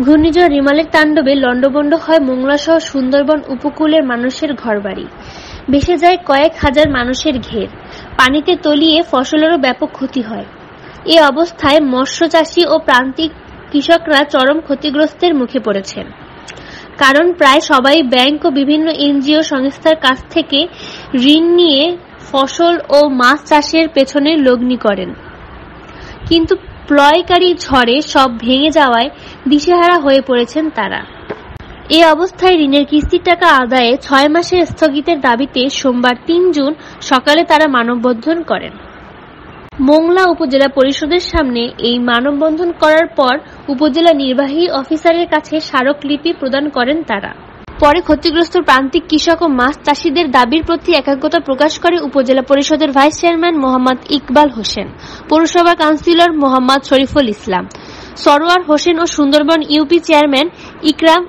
ঘূর্ণিঝড় রিমালের তাণ্ডবে লণ্ডভণ্ড হয় মোংলাসহ সুন্দরবন উপকূলের মানুষের ঘরবাড়ি, ভেসে যায় কয়েক হাজার মানুষের ঘের, পানিতে তলিয়ে ফসলেরও ব্যাপক ক্ষতি হয়। এ অবস্থায় মৎস্য চাষী ও প্রান্তিক কৃষকরা চরম ক্ষতিগ্রস্তের মুখে পড়েছেন। কারণ প্রায় সবাই ব্যাংক ও বিভিন্ন এনজিও সংস্থার কাছ থেকে ঋণ নিয়ে ফসল ও মাছ চাষের পেছনে লগ্নি করেন, কিন্তু প্রলয়কারী ঝড়ে সব ভেঙে যাওয়ায় দিশেহারা হয়ে পড়েছেন তারা। এ অবস্থায় ঋণের কিস্তির টাকা আদায়ে 6 মাসের স্থগিতের দাবিতে সোমবার 3 জুন সকালে তারা মানববন্ধন করেন। মোংলা উপজেলা পরিষদের সামনে এই মানববন্ধন করার পর উপজেলা নির্বাহী অফিসারের কাছে স্মারকলিপি প্রদান করেন তারা। পরে ক্ষতিগ্রস্ত প্রান্তিক কৃষক ও মাছ চাষীদের দাবির প্রতি একাগ্রতা প্রকাশ করে উপজেলা পরিষদের ভাইস চেয়ারম্যান মোহাম্মদ ইকবাল হোসেন, পৌরসভা কাউন্সিলর মোহাম্মদ শরীফুল ইসলাম, সরোয়ার হোসেন ও সুন্দরবন ইউপি চেয়ারম্যান ইকরাম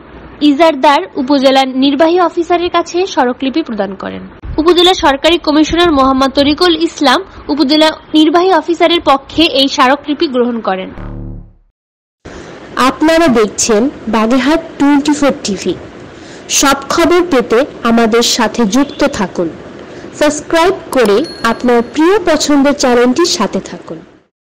ইজারদার উপজেলা নির্বাহী অফিসারের কাছে স্মারকলিপি প্রদান করেন। উপজেলা সরকারি কমিশনার মোহাম্মদ তরিকুল ইসলাম উপজেলা নির্বাহী অফিসারের পক্ষে এই স্মারকলিপি গ্রহণ করেন। আপনারা দেখছেন বাগেরহাট 24 টিভি। সব খবর পেতে আমাদের সাথে যুক্ত থাকুন। সাবস্ক্রাইব করে আপনার প্রিয় পছন্দের চ্যানেলটির সাথে থাকুন।